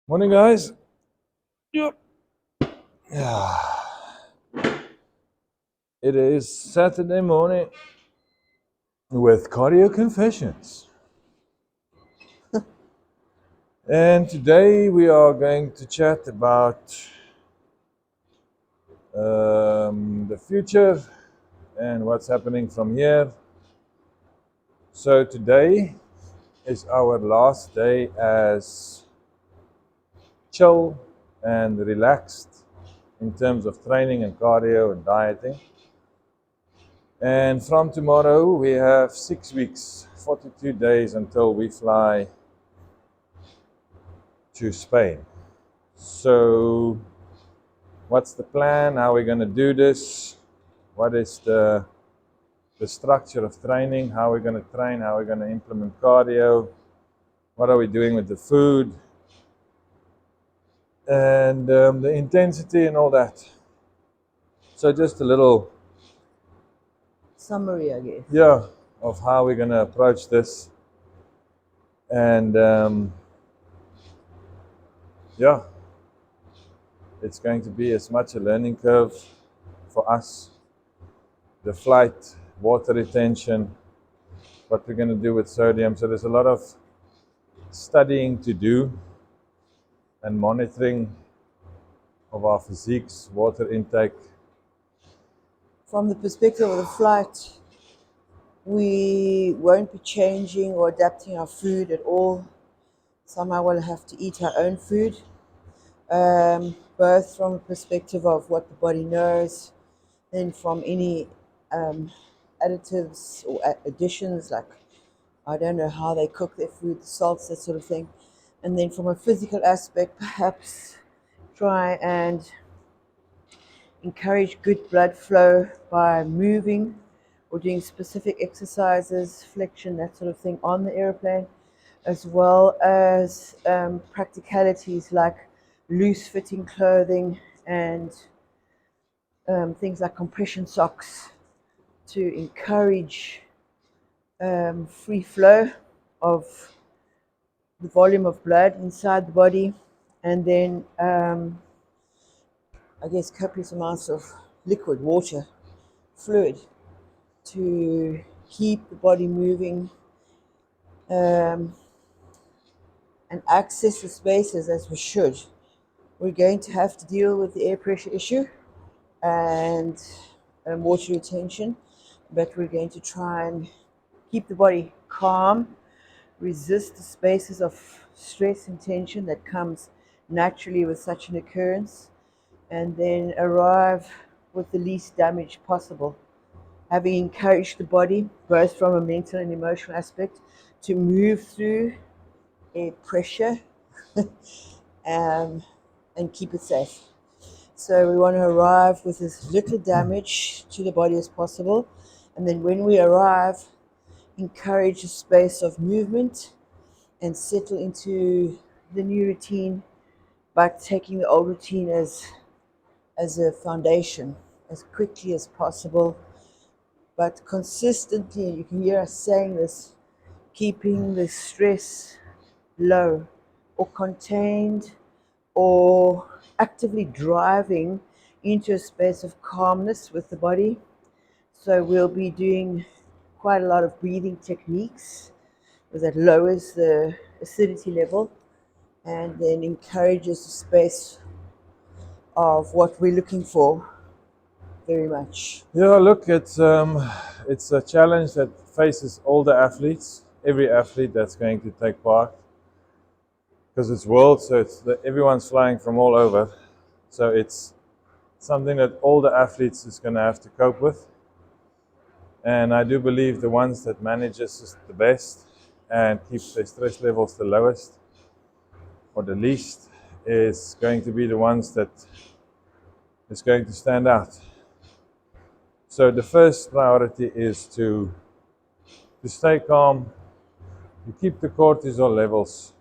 Morning, guys. Yep. Yeah. It is Saturday morning with Cardio Confessions. And today we are going to chat about the future and what's happening from here. So today is our last day as chill and relaxed in terms of training and cardio and dieting. And from tomorrow, we have 6 weeks, 42 days until we fly to Spain. So, what's the plan? How are we going to do this? What is the structure of training? How are we going to train? How are we going to implement cardio? What are we doing with the food? And the intensity and all that. So, just a little summary, I guess. Yeah, of how we're going to approach this. And yeah, it's going to be as much a learning curve for us. The flight, water retention, what we're going to do with sodium. So there's a lot of studying to do and monitoring of our physiques, water intake. From the perspective of the flight, we won't be changing or adapting our food at all. Somehow we'll have to eat our own food, both from a perspective of what the body knows, then from any additives or additions, like I don't know how they cook their food, the salts, that sort of thing. And then from a physical aspect, perhaps try and encourage good blood flow by moving or doing specific exercises, flexion, that sort of thing on the airplane, as well as practicalities like loose fitting clothing and things like compression socks to encourage free flow of the volume of blood inside the body, and then I guess copious amounts of liquid, water, fluid to keep the body moving and access the spaces as we should. We're going to have to deal with the air pressure issue and water retention, but we're going to try and keep the body calm, resist the spaces of stress and tension that comes naturally with such an occurrence, and then arrive with the least damage possible, having encouraged the body, both from a mental and emotional aspect, to move through air pressure and keep it safe. So we want to arrive with as little damage to the body as possible. And then when we arrive, encourage a space of movement and settle into the new routine, but taking the old routine as a foundation as quickly as possible, but consistently. You can hear us saying this, keeping the stress low or contained or actively driving into a space of calmness with the body. So we'll be doing quite a lot of breathing techniques that lowers the acidity level and then encourages a space of what we're looking for very much. Yeah, look, it's a challenge that faces all the athletes, every athlete that's going to take part, because it's world, so everyone's flying from all over. So it's something that all the athletes is going to have to cope with. And I do believe the ones that manages is the best and keeps their stress levels the lowest or the least is going to be the ones that is going to stand out. So the first priority is to stay calm, to keep the cortisol levels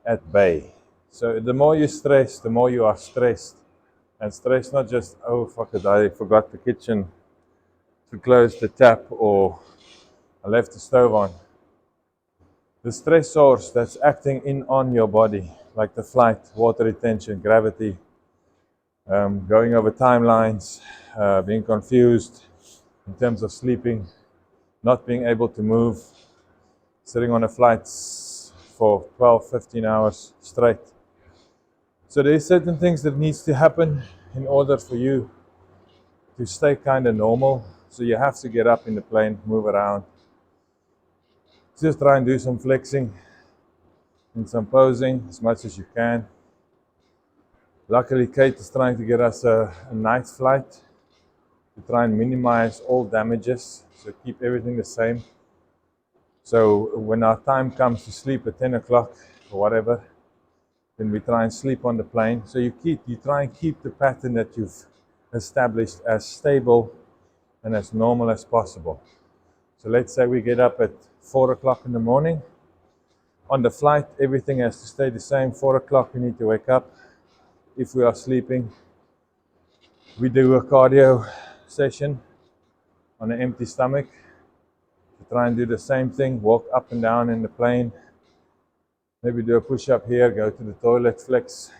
at bay. So the more you stress, the more you are stressed. And stress not just, oh fuck it, I forgot the kitchen to close the tap or I left the stove on. the stressors that's acting in on your body, like the flight, water retention, gravity, going over timelines, being confused in terms of sleeping, not being able to move, sitting on a flight for 12, 15 hours straight. So there's certain things that needs to happen in order for you to stay kind of normal. So you have to get up in the plane, move around, just try and do some flexing and some posing as much as you can. Luckily, Kate is trying to get us a night flight to try and minimize all damages, so keep everything the same. So when our time comes to sleep at 10 o'clock or whatever, then we try and sleep on the plane. So you try and keep the pattern that you've established as stable and as normal as possible. So let's say we get up at 4 o'clock in the morning. On the flight, everything has to stay the same. 4 o'clock, we need to wake up. If we are sleeping, we do a cardio session on an empty stomach. We try and do the same thing, walk up and down in the plane. Maybe do a push-up here, go to the toilet, flex,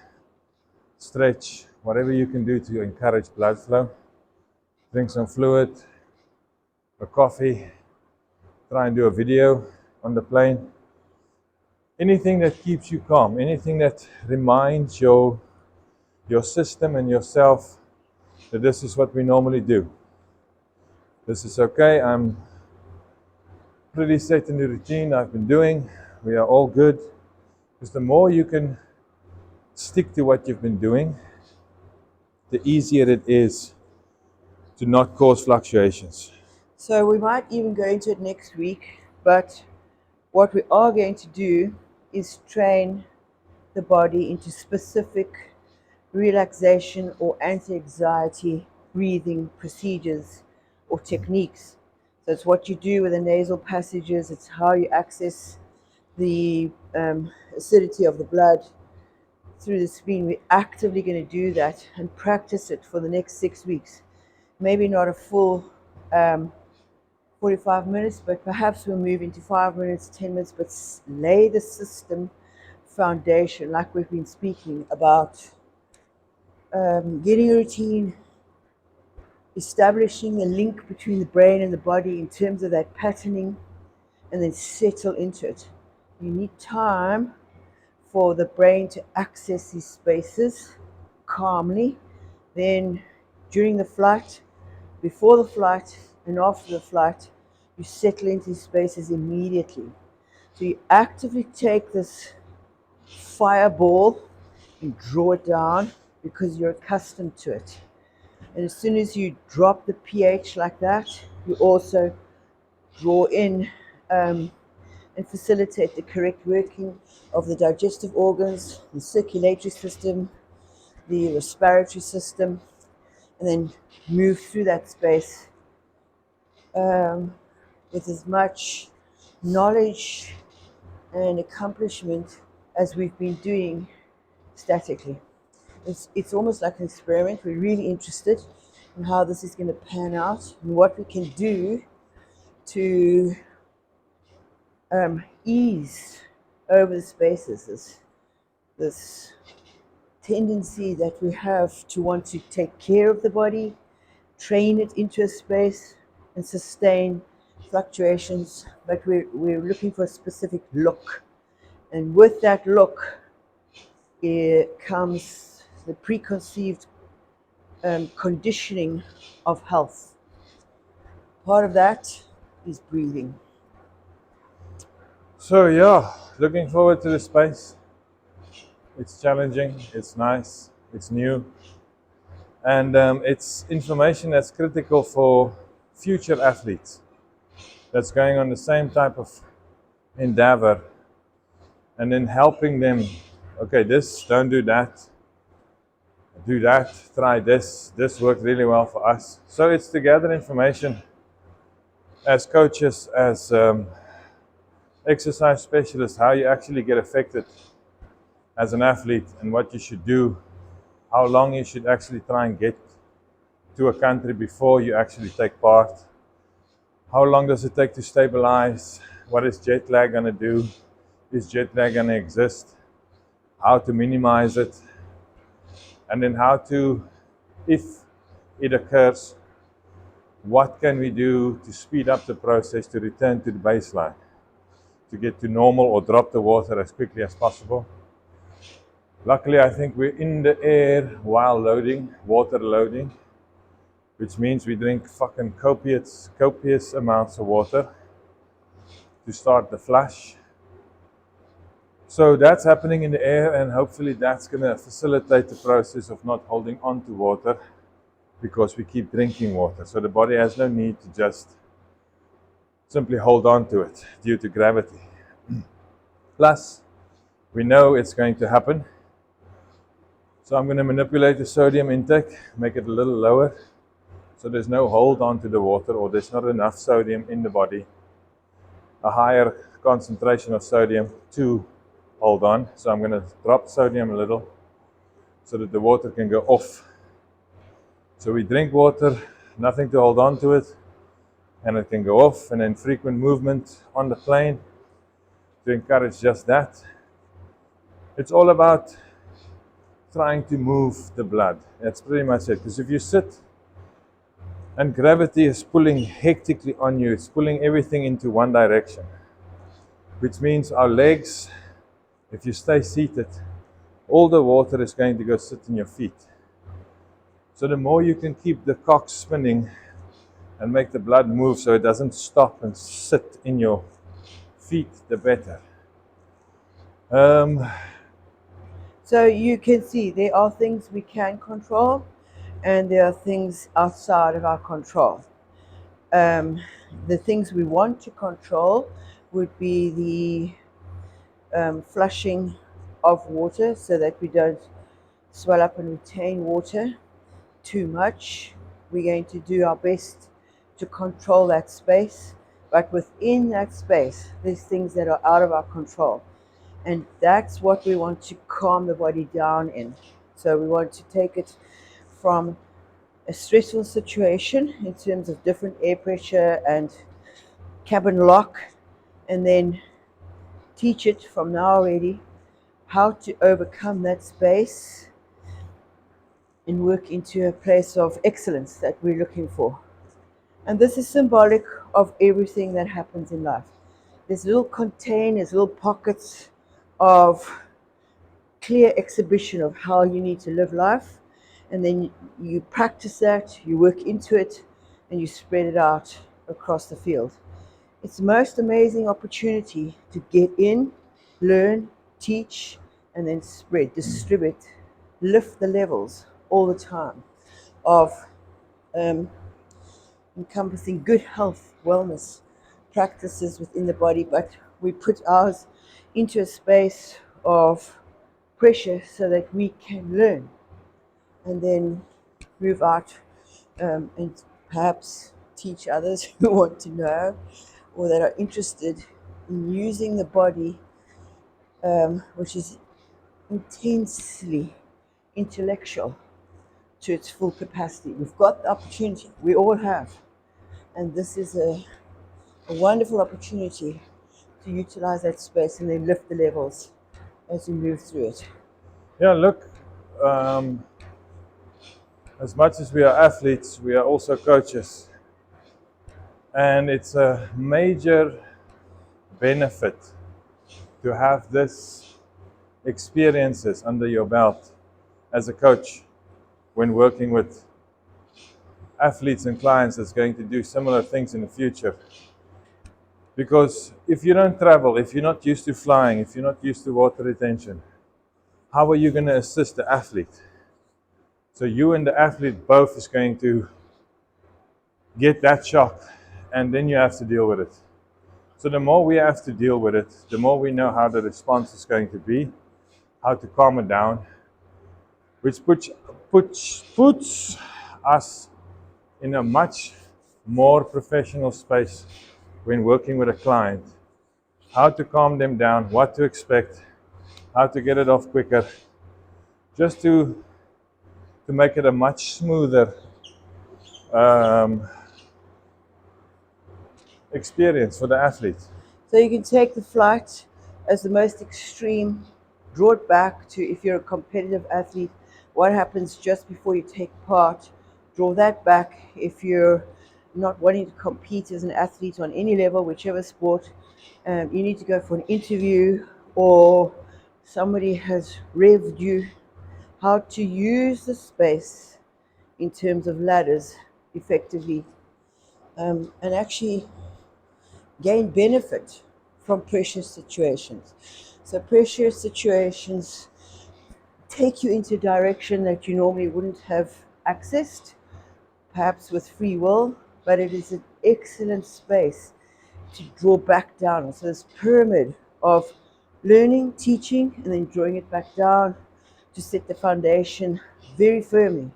stretch, whatever you can do to encourage blood flow. Drink some fluid, a coffee, try and do a video on the plane. Anything that keeps you calm, anything that reminds your system and yourself that this is what we normally do. This is okay, I'm pretty set in the routine I've been doing. We are all good. Because the more you can stick to what you've been doing, the easier it is to not cause fluctuations. So we might even go into it next week, but what we are going to do is train the body into specific relaxation or anti-anxiety breathing procedures or techniques. So it's what you do with the nasal passages, it's how you access the acidity of the blood through the spleen. We're actively going to do that and practice it for the next 6 weeks. Maybe not a full 45 minutes, but perhaps we'll move into 5 minutes, 10 minutes, but lay the system foundation like we've been speaking about. Getting a routine, establishing a link between the brain and the body in terms of that patterning, and then settle into it. You need time for the brain to access these spaces calmly. Then during the flight, before the flight, and after the flight, you settle into these spaces immediately. So you actively take this fireball and draw it down because you're accustomed to it. And as soon as you drop the pH like that, you also draw in and facilitate the correct working of the digestive organs, the circulatory system, the respiratory system, and then move through that space with as much knowledge and accomplishment as we've been doing statically. It's almost like an experiment. We're really interested in how this is going to pan out and what we can do to ease over the spaces. This tendency that we have to want to take care of the body, train it into a space, and sustain fluctuations, but we're looking for a specific look. And with that look, it comes the preconceived conditioning of health. Part of that is breathing. So yeah, looking forward to the space. It's challenging, it's nice, it's new, and it's information that's critical for future athletes that's going on the same type of endeavor, and then helping them, okay, this, don't do that, try this worked really well for us. So it's to gather information as coaches, as exercise specialists, how you actually get affected as an athlete and what you should do, how long you should actually try and get to a country before you actually take part, how long does it take to stabilize, what is jet lag going to do, is jet lag going to exist, how to minimize it, and then how to, if it occurs, what can we do to speed up the process to return to the baseline, to get to normal or drop the water as quickly as possible. Luckily, I think we're in the air while loading, water loading, which means we drink fucking copious amounts of water to start the flush. So that's happening in the air, and hopefully that's going to facilitate the process of not holding on to water because we keep drinking water. So the body has no need to just simply hold on to it due to gravity. Plus, we know it's going to happen. So I'm going to manipulate the sodium intake, make it a little lower, so there's no hold on to the water, or there's not enough sodium in the body, a higher concentration of sodium to hold on. So I'm going to drop sodium a little so that the water can go off. So we drink water, nothing to hold on to it, and it can go off, and then frequent movement on the plane to encourage just that. It's all about trying to move the blood. That's pretty much it. Because if you sit and gravity is pulling hectically on you, it's pulling everything into one direction, which means our legs, if you stay seated, all the water is going to go sit in your feet. So the more you can keep the cock spinning and make the blood move so it doesn't stop and sit in your feet, the better. So you can see there are things we can control and there are things outside of our control. The things we want to control would be the flushing of water so that we don't swell up and retain water too much. We're going to do our best to control that space, but within that space there's things that are out of our control, and that's what we want to calm the body down in. So we want to take it from a stressful situation in terms of different air pressure and cabin lock, and then teach it from now already how to overcome that space and work into a place of excellence that we're looking for. And this is symbolic of everything that happens in life. There's little containers, little pockets of clear exhibition of how you need to live life, and then you practice that, you work into it, and you spread it out across the field. It's the most amazing opportunity to get in, learn, teach, and then spread, distribute, lift the levels all the time of encompassing good health, wellness practices within the body, but we put ours into a space of pressure so that we can learn and then move out and perhaps teach others who want to know or that are interested in using the body, which is intensely intellectual, to its full capacity. We've got the opportunity, we all have, and this is a wonderful opportunity to utilize that space and then lift the levels as we move through it. Yeah, look, as much as we are athletes, we are also coaches. And it's a major benefit to have this experiences under your belt as a coach when working with athletes and clients that's going to do similar things in the future. Because if you don't travel, if you're not used to flying, if you're not used to water retention, how are you going to assist the athlete? So you and the athlete both is going to get that shock, and then you have to deal with it. So the more we have to deal with it, the more we know how the response is going to be, how to calm it down, which puts us in a much more professional space when working with a client. How to calm them down, what to expect, how to get it off quicker, just to make it a much smoother experience for the athlete. So you can take the flight as the most extreme, draw it back to if you're a competitive athlete, what happens just before you take part. Draw that back if you're not wanting to compete as an athlete on any level, whichever sport. You need to go for an interview or somebody has revved you, how to use the space in terms of ladders effectively, and actually gain benefit from pressure situations. So pressure situations take you into a direction that you normally wouldn't have accessed, perhaps with free will, but it is an excellent space to draw back down. So this pyramid of learning, teaching, and then drawing it back down to set the foundation very firmly.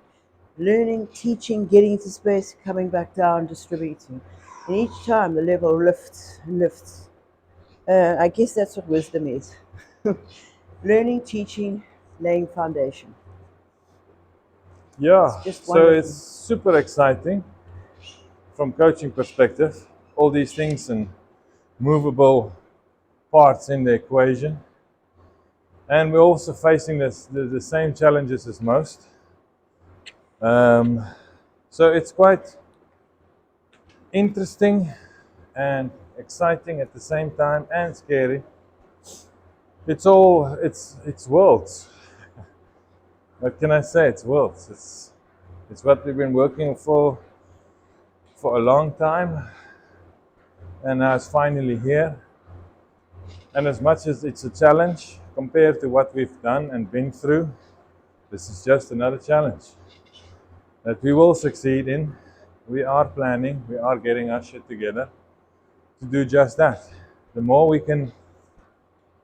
Learning, teaching, getting into space, coming back down, distributing. And each time the level lifts and lifts. I guess that's what wisdom is. Learning, teaching, laying foundation. It's Yeah, just so it's wonderful. super exciting from coaching perspective. All these things and movable parts in the equation. And we're also facing the same challenges as most. Um, so it's quite interesting and exciting at the same time and scary. It's worlds. What can I say? It's worlds. It's what we've been working for a long time, and now it's finally here. And as much as it's a challenge compared to what we've done and been through, this is just another challenge that we will succeed in. We are planning, we are getting our shit together to do just that. The more we can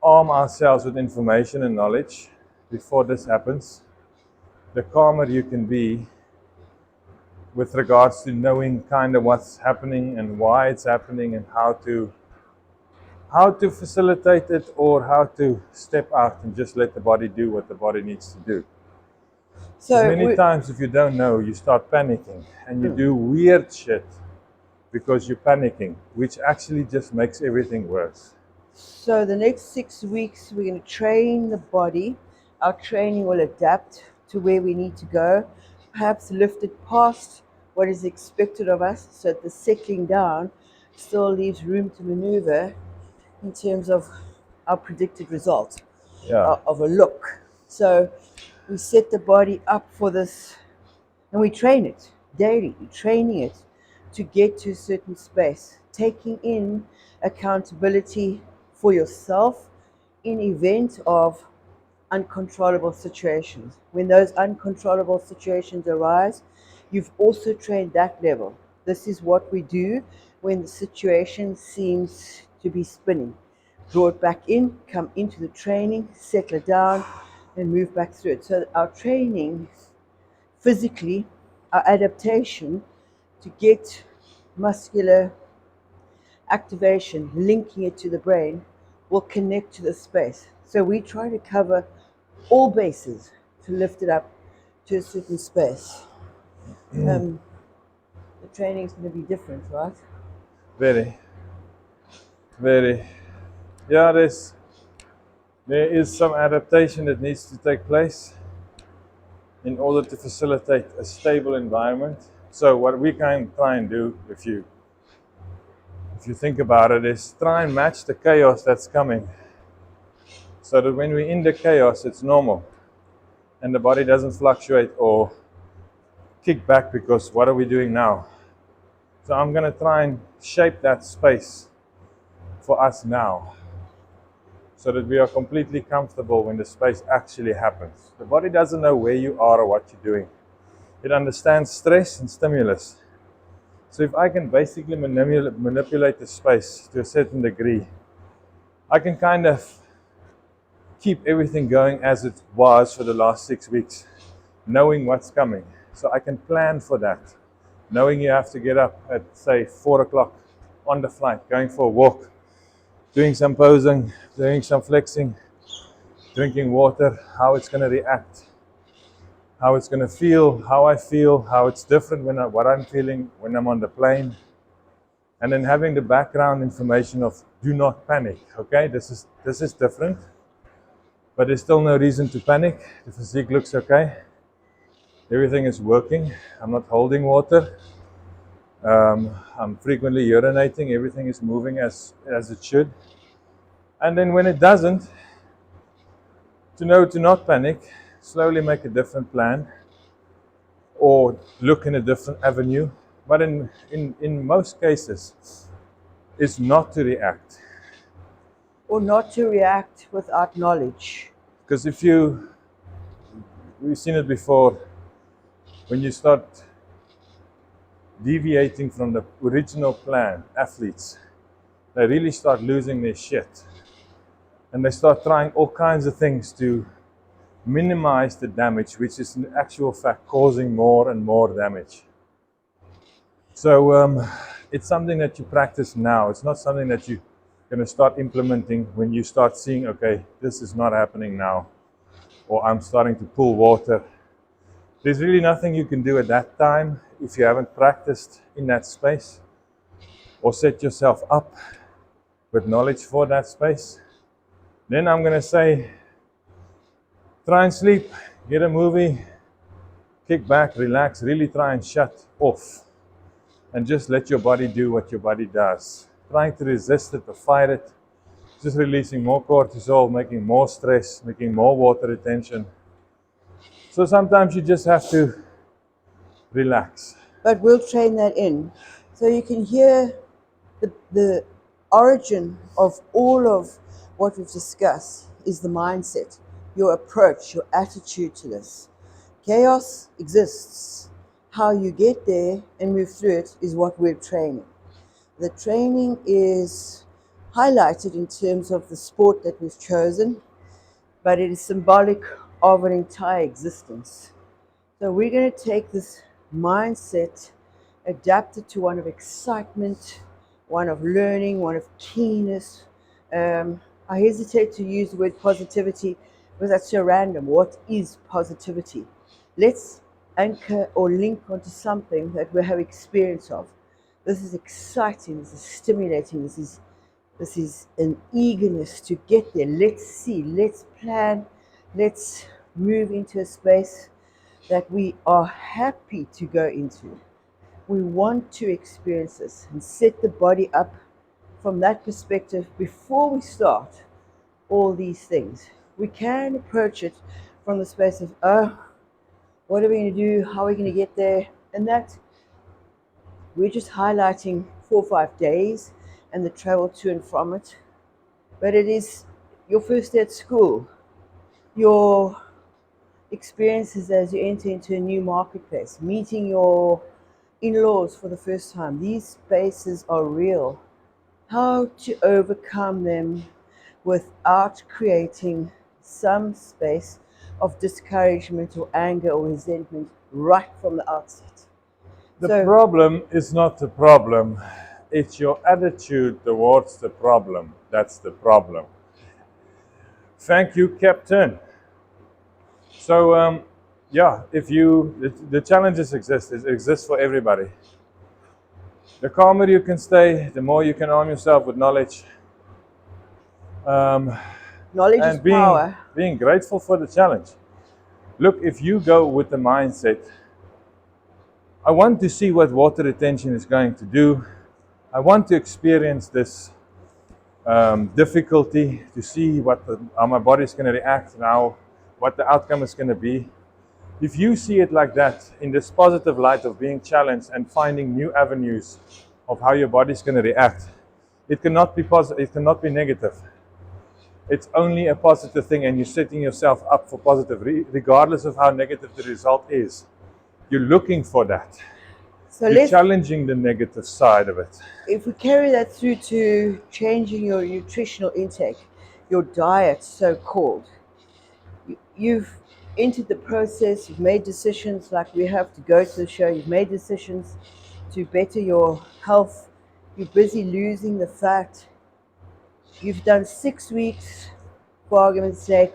arm ourselves with information and knowledge before this happens, the calmer you can be with regards to knowing kind of what's happening and why it's happening and how to facilitate it or how to step out and just let the body do what the body needs to do. Because So, many times if you don't know, you start panicking and you do weird shit because you're panicking, which actually just makes everything worse. so the next 6 weeks, we're going to train the body. Our training will adapt to where we need to go, perhaps lift it past what is expected of us so that the settling down still leaves room to maneuver in terms of our predicted result Yeah. of a look. So we set the body up for this and we train it daily, training it to get to a certain space, taking in accountability for yourself in event of uncontrollable situations. When those uncontrollable situations arise, you've also trained that level. This is what we do when the situation seems to be spinning. Draw it back in, come into the training, settle it down, and move back through it. So our training physically, our adaptation to get muscular activation, linking it to the brain, will connect to the space. So we try to cover all bases to lift it up to a certain space. The training is going to be different, right? Very, very. Yeah, there is some adaptation that needs to take place in order to facilitate a stable environment. So what we can try and do, if you think about it, is try and match the chaos that's coming, so that when we're in the chaos, it's normal, and the body doesn't fluctuate or kick back because what are we doing now? So I'm gonna try and shape that space for us now, so that we are completely comfortable when the space actually happens. The body doesn't know where you are or what you're doing. It understands stress and stimulus. So if I can basically manipulate the space to a certain degree, I can kind of keep everything going as it was for the last 6 weeks, knowing what's coming. So I can plan for that, knowing you have to get up at, say, 4 o'clock on the flight, going for a walk, doing some posing, doing some flexing, drinking water, how it's going to react, how it's going to feel, how I feel, how it's different what I'm feeling when I'm on the plane. and then having the background information of do not panic. Okay, this is different, but there's still no reason to panic. The physique looks okay. Everything is working. I'm not holding water. I'm frequently urinating. Everything is moving as it should. And then when it doesn't, to know to not panic, slowly make a different plan or look in a different avenue. But in most cases, it's not to react. Or not to react without knowledge. Because we've seen it before, when you start deviating from the original plan, athletes, they really start losing their shit. And they start trying all kinds of things to minimize the damage, which is in actual fact causing more and more damage. So it's something that you practice now. It's not something that you're going to start implementing when you start seeing, okay, this is not happening now, or I'm starting to pull water. There's really nothing you can do at that time if you haven't practiced in that space or set yourself up with knowledge for that space. Then I'm going to say, try and sleep, get a movie, kick back, relax, really try and shut off and just let your body do what your body does. Trying to resist it or fight it, just releasing more cortisol, making more stress, making more water retention. So sometimes you just have to relax. But we'll train that in. So you can hear the origin of all of what we've discussed is the mindset, your approach, your attitude to this. Chaos exists. How you get there and move through it is what we're training. The training is highlighted in terms of the sport that we've chosen, but it is symbolic of an entire existence. So we're going to take this mindset, adapt it to one of excitement, one of learning, one of keenness. I hesitate to use the word positivity because that's so random. What is positivity? Let's anchor or link onto something that we have experience of. This is exciting, this is stimulating, this is an eagerness to get there. Let's see, let's plan, let's move into a space that we are happy to go into. We want to experience this and set the body up from that perspective before we start all these things. We can approach it from the space of, oh, what are we going to do? How are we going to get there? And that we're just highlighting 4 or 5 days and the travel to and from it. But it is your first day at school, your experiences as you enter into a new marketplace, meeting your in-laws for the first time. These spaces are real. How to overcome them without creating some space of discouragement or anger or resentment right from the outset. The problem is not the problem. It's your attitude towards the problem. That's the problem. Thank you, Captain. So, yeah, the challenges exist. It exists for everybody. The calmer you can stay, the more you can arm yourself with knowledge. Knowledge is And power. being grateful for the challenge. Look, if you go with the mindset, I want to see what water retention is going to do. I want to experience this difficulty to see how my body is going to react and what the outcome is going to be. If you see it like that, in this positive light of being challenged and finding new avenues of how your body is going to react, it cannot be positive. It cannot be negative. It's only a positive thing, and you're setting yourself up for positive, regardless of how negative the result is. You're looking for that. So You're challenging the negative side of it. If we carry that through to changing your nutritional intake, your diet, so called, you've entered the process, you've made decisions like we have to go to the show, you've made decisions to better your health, you're busy losing the fat, you've done 6 weeks, for argument's sake,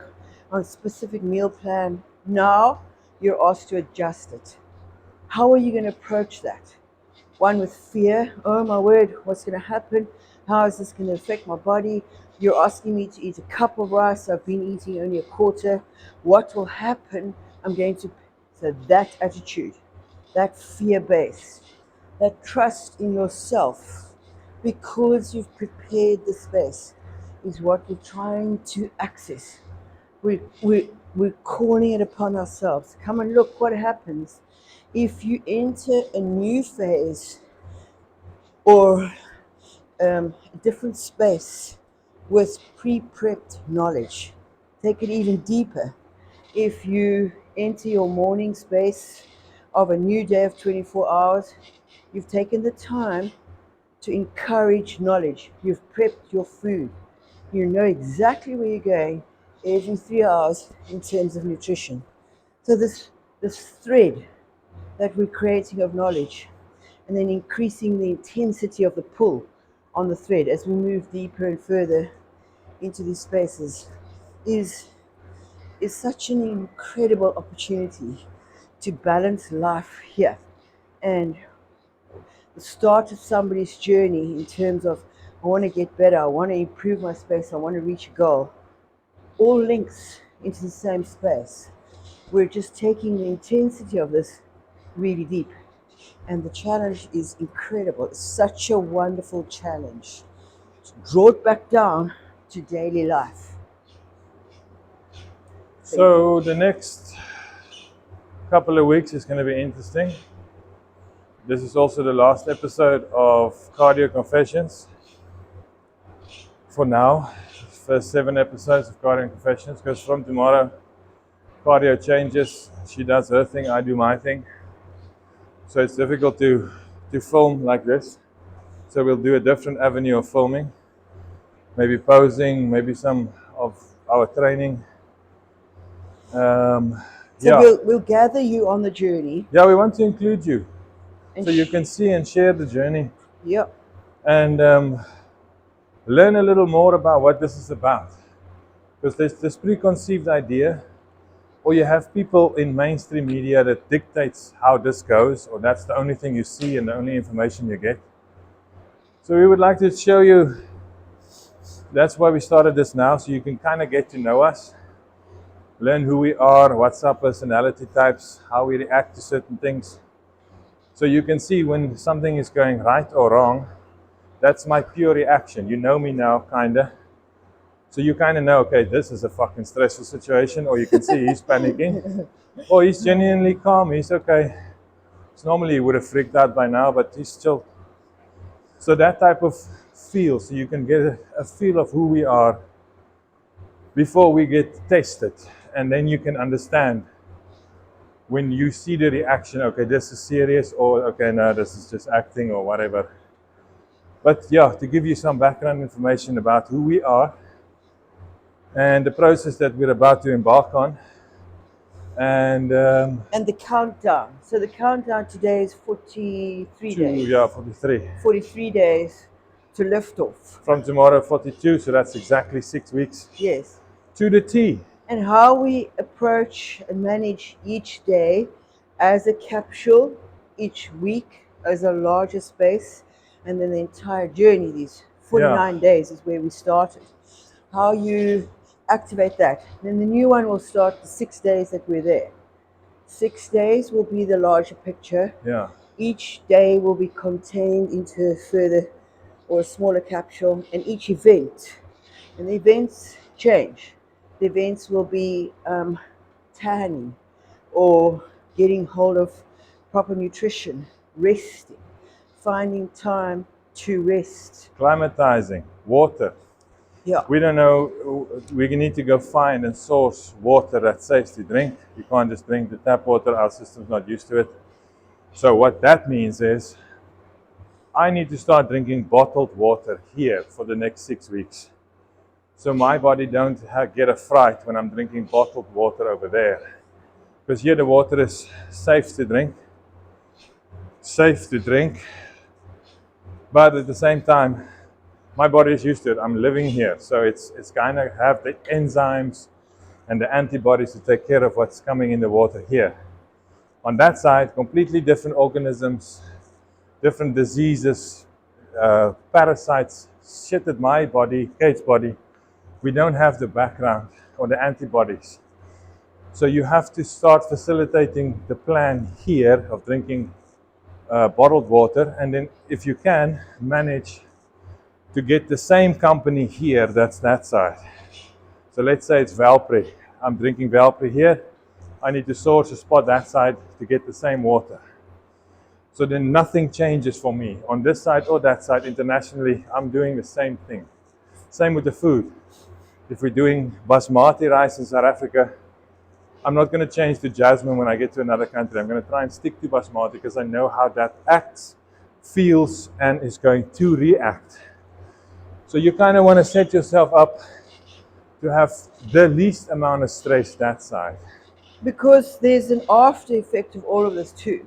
on a specific meal plan. Now you're asked to adjust it. How are you going to approach that? One with fear. Oh my word, what's going to happen? How is this going to affect my body? You're asking me to eat a cup of rice. I've been eating only a quarter. What will happen? I'm going to. So that attitude, that fear base, that trust in yourself, because you've prepared the space, is what we're trying to access. We're calling it upon ourselves. Come and look what happens if you enter a new phase or a different space with pre-prepped knowledge. Take it even deeper. If you enter your morning space of a new day of 24 hours, you've taken the time to encourage knowledge. You've prepped your food. You know exactly where you're going every 3 hours in terms of nutrition. So this thread that we're creating of knowledge, and then increasing the intensity of the pull on the thread as we move deeper and further into these spaces, is such an incredible opportunity to balance life here. And the start of somebody's journey in terms of, I want to get better, I want to improve my space, I want to reach a goal, all links into the same space. We're just taking the intensity of this really deep. And the challenge is incredible. It's such a wonderful challenge. Draw it back down to daily life. So the next couple of weeks is going to be interesting. This is also the last episode of Cardio Confessions. For now, first 7 episodes of Cardio Confessions, because from tomorrow, Cardio changes. She does her thing, I do my thing. So it's difficult to film like this. So we'll do a different avenue of filming. Maybe posing, maybe some of our training. So Yeah. we'll gather you on the journey. Yeah, we want to include you. And So you can see and share the journey. Yep. And learn a little more about what this is about. Because there's this preconceived idea, or you have people in mainstream media that dictates how this goes, or that's the only thing you see and the only information you get. So we would like to show you, that's why we started this now, so you can kind of get to know us, learn who we are, what's our personality types, how we react to certain things. So you can see when something is going right or wrong. That's my pure reaction. You know me now, kinda. So you kind of know, okay, this is a fucking stressful situation, or you can see he's panicking, or he's genuinely calm, he's okay. So normally he would have freaked out by now, but he's still. So that type of feel, so you can get a feel of who we are before we get tested, and then you can understand when you see the reaction, okay, this is serious, or okay, no, this is just acting, or whatever. But yeah, to give you some background information about who we are, and the process that we're about to embark on. And the countdown. So the countdown today is 43 days. Yeah, 43. 43 days to lift off. From tomorrow, 42, so that's exactly 6 weeks. Yes. To the T. And how we approach and manage each day as a capsule, each week as a larger space, and then the entire journey, these 49 days is where we started. How you activate that. Then the new one will start the 6 days that we're there. 6 days will be the larger picture. Yeah. Each day will be contained into a further or a smaller capsule, and each event. And the events change. The events will be tanning or getting hold of proper nutrition, resting, finding time to rest. Climatizing, water. Yeah. We don't know, we need to go find and source water that's safe to drink. You can't just drink the tap water, our system's not used to it. So what that means is, I need to start drinking bottled water here for the next 6 weeks. So my body don't get a fright when I'm drinking bottled water over there. Because here the water is safe to drink. But at the same time, my body is used to it. I'm living here, so it's kind of have the enzymes and the antibodies to take care of what's coming in the water here. On that side, completely different organisms, different diseases, parasites, shit at my body, Kate's body. We don't have the background or the antibodies. So you have to start facilitating the plan here of drinking bottled water, and then if you can, manage to get the same company here that's that side. So let's say it's Valpre. I'm drinking Valpre here. I need to source a spot that side to get the same water. So then nothing changes for me. On this side or that side, internationally, I'm doing the same thing. Same with the food. If we're doing basmati rice in South Africa, I'm not going to change to jasmine when I get to another country. I'm going to try and stick to basmati because I know how that acts, feels, and is going to react. So you kind of want to set yourself up to have the least amount of stress that side. Because there's an after effect of all of this too.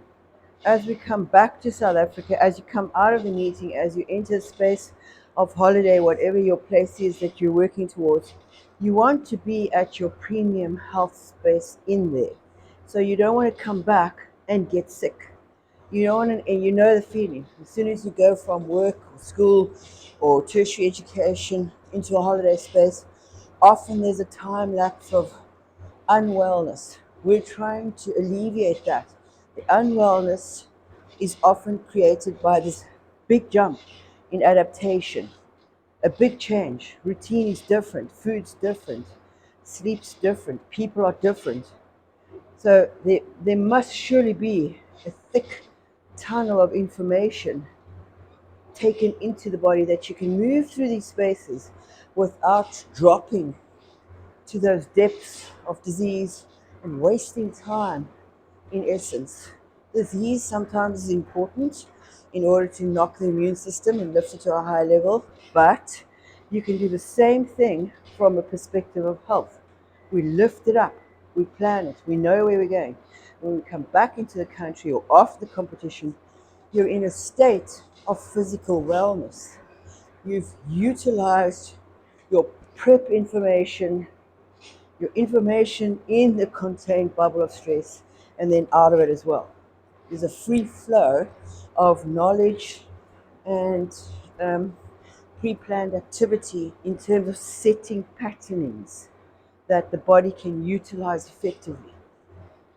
As we come back to South Africa, as you come out of the meeting, as you enter a space of holiday, whatever your place is that you're working towards, you want to be at your premium health space in there. So you don't want to come back and get sick. You don't want to, and you know the feeling. As soon as you go from work or school or tertiary education into a holiday space, often there's a time lapse of unwellness. We're trying to alleviate that. The unwellness is often created by this big jump in adaptation, a big change. Routine is different, food's different, sleep's different, people are different. So there must surely be a thick tunnel of information taken into the body that you can move through these spaces without dropping to those depths of disease and wasting time, in essence. Disease sometimes is important in order to knock the immune system and lift it to a high level, but you can do the same thing from a perspective of health. We lift it up, we plan it, we know where we're going. When we come back into the country or after the competition, you're in a state of physical wellness. You've utilized your prep information, your information in the contained bubble of stress, and then out of it as well. There's a free flow of knowledge and pre-planned activity in terms of setting patternings that the body can utilize effectively.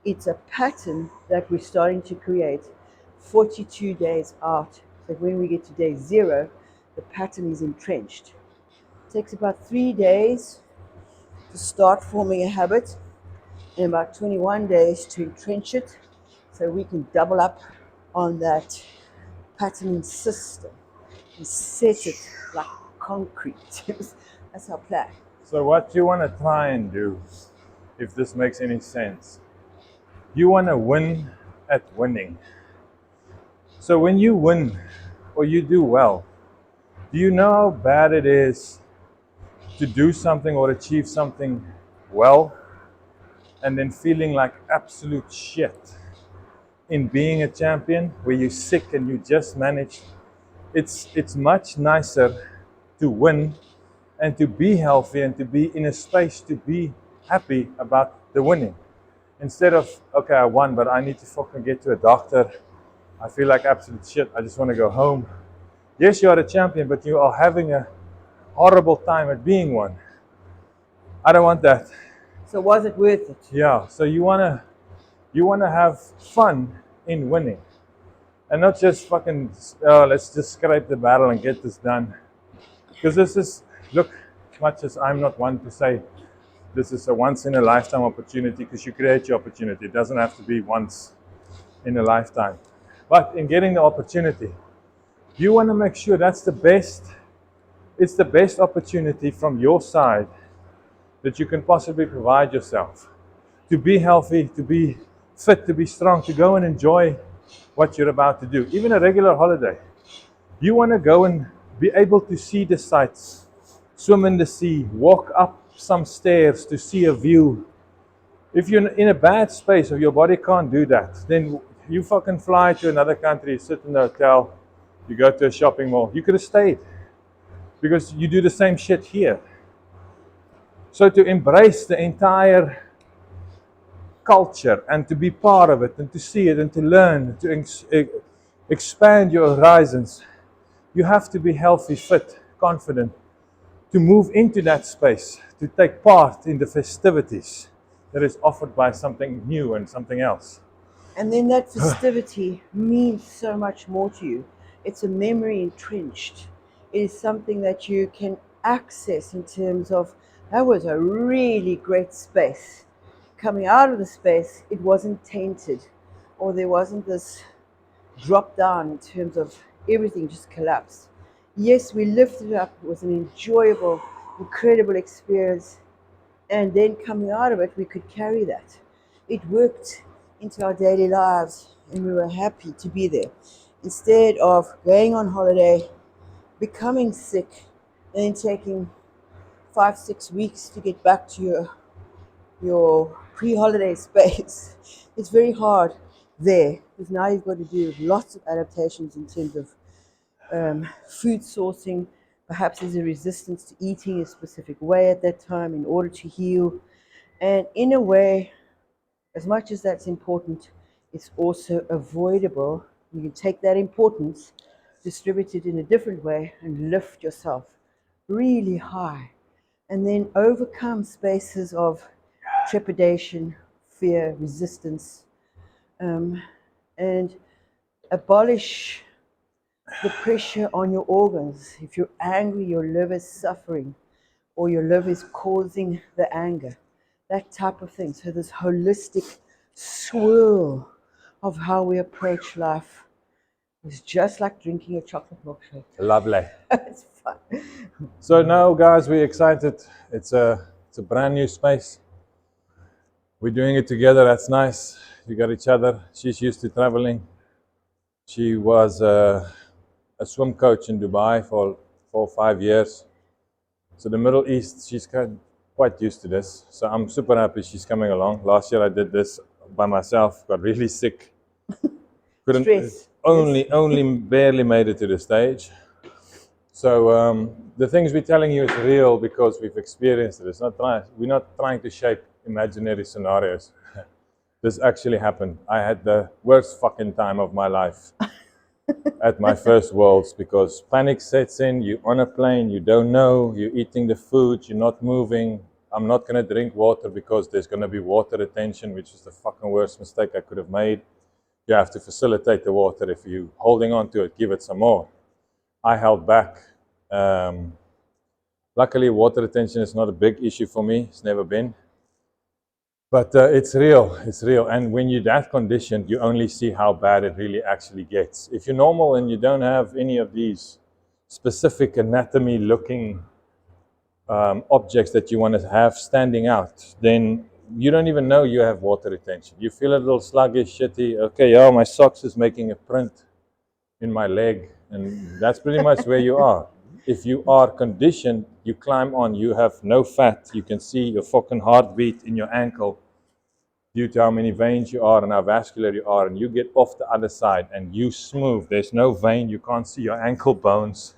It's a pattern that we're starting to create 42 days out. So when we get to day 0, the pattern is entrenched. It takes about 3 days to start forming a habit and about 21 days to entrench it, so we can double up on that patterning system and set it like concrete. That's our plan. So what you want to try and do, if this makes any sense, you want to win at winning. So when you win or you do well, do you know how bad it is to do something or achieve something well and then feeling like absolute shit in being a champion where you're sick and you just managed? It's much nicer to win and to be healthy and to be in a space to be happy about the winning. Instead of, okay, I won, but I need to fucking get to a doctor. I feel like absolute shit. I just want to go home. Yes, you are a champion, but you are having a horrible time at being one. I don't want that. So was it worth it? Yeah, so you wanna have fun in winning. And not just fucking, let's just scrape the barrel and get this done. Because this is, look, much as I'm not one to say this is a once in a lifetime opportunity, because you create your opportunity. It doesn't have to be once in a lifetime. But in getting the opportunity, you want to make sure that's the best, it's the best opportunity from your side that you can possibly provide yourself. To be healthy, to be fit, to be strong, to go and enjoy what you're about to do. Even a regular holiday. You want to go and be able to see the sights, swim in the sea, walk up some stairs to see a view. If you're in a bad space or your body can't do that, then you fucking fly to another country, sit in a hotel, you go to a shopping mall. You could have stayed because you do the same shit here. So to embrace the entire culture and to be part of it and to see it and to learn, expand your horizons. You have to be healthy, fit, confident to move into that space, to take part in the festivities that is offered by something new and something else. And then that festivity means so much more to you. It's a memory entrenched. It is something that you can access in terms of that was a really great space. Coming out of the space, it wasn't tainted, or there wasn't this drop down in terms of everything just collapsed. Yes, we lifted it up. It was an enjoyable, incredible experience. And then coming out of it, we could carry that. It worked into our daily lives, and we were happy to be there. Instead of going on holiday, becoming sick, and then taking 5, 6 weeks to get back to your pre-holiday space, it's very hard there because now you've got to do lots of adaptations in terms of food sourcing. Perhaps there's a resistance to eating a specific way at that time in order to heal. And in a way, as much as that's important, it's also avoidable. You can take that importance, distribute it in a different way, and lift yourself really high. And then overcome spaces of trepidation, fear, resistance, and abolish the pressure on your organs. If you're angry, your liver is suffering, or your liver is causing the anger, that type of thing. So, this holistic swirl of how we approach life is just like drinking a chocolate milkshake. Lovely. It's fun. So now, guys, we're excited. It's a brand new space. We're doing it together. That's nice. You got each other. She's used to traveling. She was a swim coach in Dubai for 4 or 5 years. So the Middle East, she's quite used to this. So I'm super happy she's coming along. Last year I did this by myself. Got really sick. Couldn't. Stress. Only barely made it to the stage. So the things we're telling you is real because we've experienced it. We're not trying to shape imaginary scenarios. This actually happened. I had the worst fucking time of my life at my first Worlds because panic sets in. You're on a plane, you don't know, you're eating the food, you're not moving. I'm not going to drink water because there's going to be water retention, which is the fucking worst mistake I could have made. You have to facilitate the water. If you're holding on to it, give it some more. I held back. Luckily, water retention is not a big issue for me. It's never been. But it's real. It's real. And when you're that conditioned, you only see how bad it really actually gets. If you're normal and you don't have any of these specific anatomy-looking objects that you want to have standing out, then you don't even know you have water retention. You feel a little sluggish, shitty. Okay, yeah, my socks is making a print in my leg, and that's pretty much where you are. If you are conditioned, you climb on, you have no fat, you can see your fucking heartbeat in your ankle due to how many veins you are and how vascular you are, and you get off the other side and you smooth. There's no vein, you can't see your ankle bones.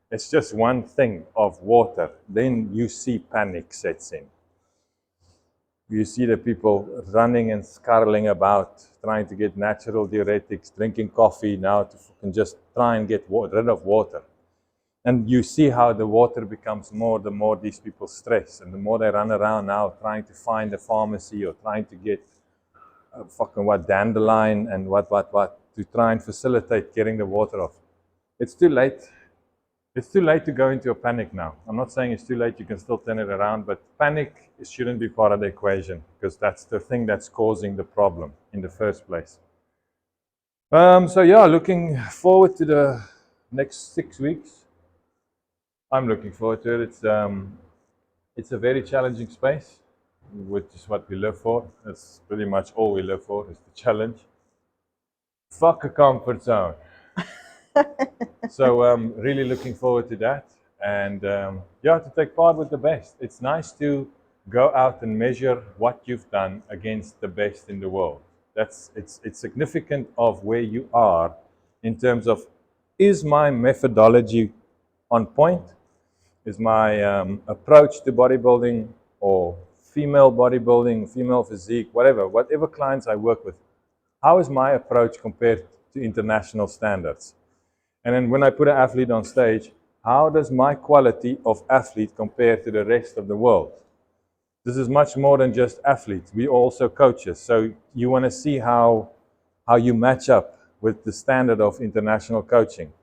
It's just one thing of water. Then you see panic sets in. You see the people running and scarreling about, trying to get natural diuretics, drinking coffee now to just try and get rid of water. And you see how the water becomes more, the more these people stress, and the more they run around now trying to find a pharmacy or trying to get dandelion and what, to try and facilitate getting the water off. It's too late. It's too late to go into a panic now. I'm not saying it's too late, you can still turn it around, but panic shouldn't be part of the equation because that's the thing that's causing the problem in the first place. So yeah, looking forward to the next 6 weeks. I'm looking forward to it. It's a very challenging space, which is what we live for. That's pretty much all we live for, is the challenge. Fuck a comfort zone. So really looking forward to that. And yeah, to take part with the best. It's nice to go out and measure what you've done against the best in the world. It's significant of where you are in terms of, is my methodology on point? Is my approach to bodybuilding or female bodybuilding, female physique, whatever clients I work with, how is my approach compared to international standards. And then when I put an athlete on stage, how does my quality of athlete compare to the rest of the world? This is much more than just athletes. We are also coaches. So you want to see how you match up with the standard of international coaching.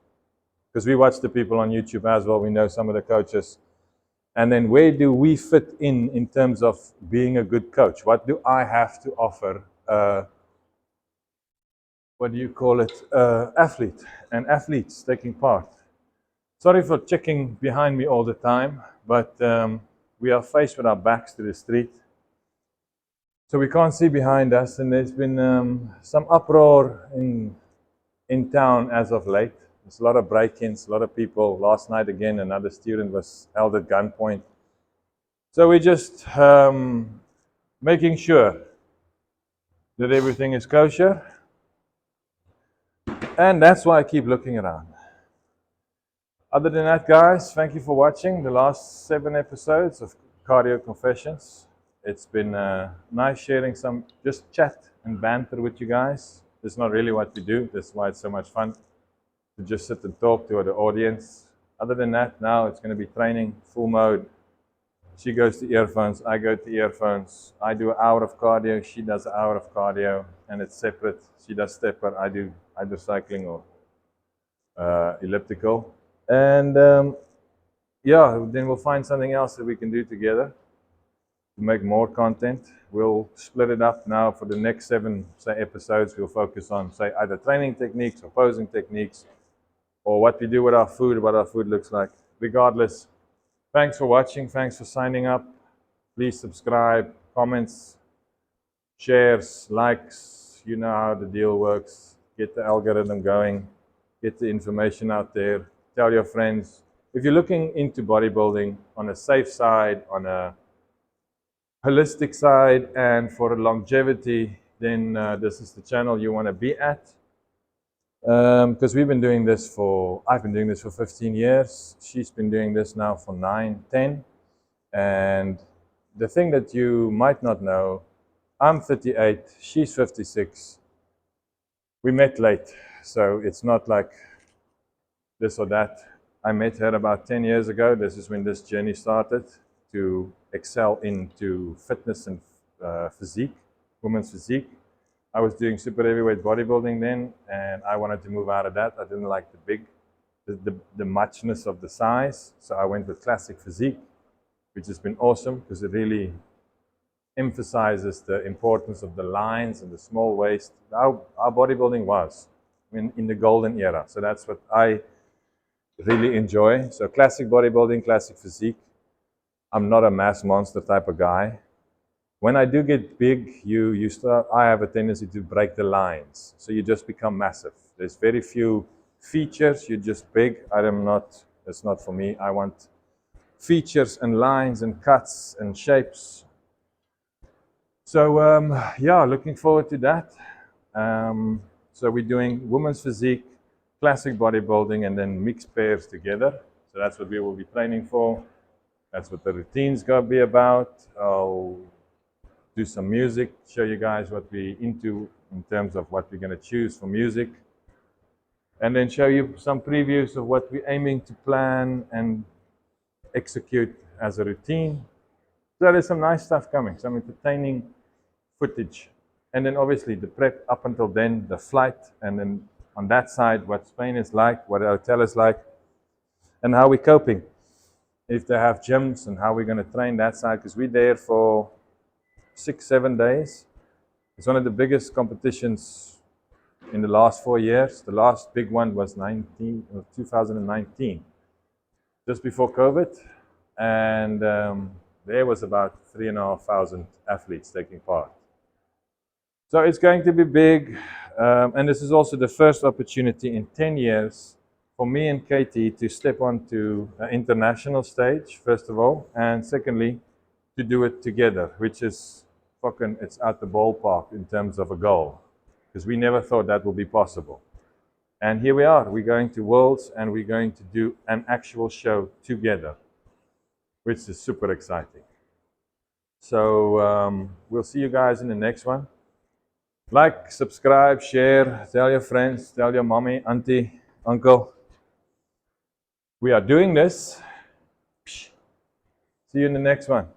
Because we watch the people on YouTube as well. We know some of the coaches. And then where do we fit in terms of being a good coach? What do I have to offer? What do you call it? Athlete and athletes taking part. Sorry for checking behind me all the time, but we are faced with our backs to the street. So we can't see behind us, and there's been some uproar in town as of late. There's a lot of break-ins, a lot of people. Last night again, another student was held at gunpoint. So we're just making sure that everything is kosher. And that's why I keep looking around. Other than that, guys, thank you for watching the last 7 episodes of Cardio Confessions. It's been nice sharing some just chat and banter with you guys. It's not really what we do. That's why it's so much fun to just sit and talk to the audience. Other than that, now it's going to be training, full mode. She goes to earphones, I go to earphones. I do an hour of cardio, she does an hour of cardio, and it's separate. She does stepper, I do either cycling or elliptical. And yeah, then we'll find something else that we can do together to make more content. We'll split it up now for the next 7 episodes. We'll focus on, say, either training techniques or posing techniques, or what we do with our food, what our food looks like. Regardless, thanks for watching. Thanks for signing up. Please subscribe, comments, shares, likes. You know how the deal works. Get the algorithm going. Get the information out there. Tell your friends. If you're looking into bodybuilding on a safe side, on a holistic side, and for longevity, then this is the channel you want to be at. Because I've been doing this for 15 years. She's been doing this now for 9, 10. And the thing that you might not know, I'm 38, she's 56. We met late, so it's not like this or that. I met her about 10 years ago. This is when this journey started to excel into fitness and physique, women's physique. I was doing super heavyweight bodybuilding then, and I wanted to move out of that. I didn't like the muchness of the size, so I went with classic physique, which has been awesome because it really emphasizes the importance of the lines and the small waist. Our bodybuilding was in the golden era, so that's what I really enjoy. So classic bodybuilding, classic physique. I'm not a mass monster type of guy. When I do get big, I have a tendency to break the lines. So you just become massive. There's very few features. You're just big. It's not for me. I want features and lines and cuts and shapes. So yeah, looking forward to that. So we're doing women's physique, classic bodybuilding, and then mixed pairs together. So that's what we will be training for. That's what the routine's going to be about. I'll do some music, show you guys what we're into in terms of what we're going to choose for music. And then show you some previews of what we're aiming to plan and execute as a routine. So there's some nice stuff coming, some entertaining footage. And then obviously the prep up until then, the flight, and then on that side, what Spain is like, what the hotel is like, and how we're coping. If they have gyms and how we're going to train that side, because we're there for 6-7 days. It's one of the biggest competitions in the last 4 years. The last big one was 2019, just before COVID. And there was about 3,500 athletes taking part. So it's going to be big. And this is also the first opportunity in 10 years for me and Katie to step onto an international stage, first of all. And secondly, to do it together, which is it's out the ballpark in terms of a goal, because we never thought that would be possible. And here we are. We're going to Worlds, and we're going to do an actual show together, which is super exciting. So we'll see you guys in the next one. Like, subscribe, share, tell your friends, tell your mommy, auntie, uncle. We are doing this. See you in the next one.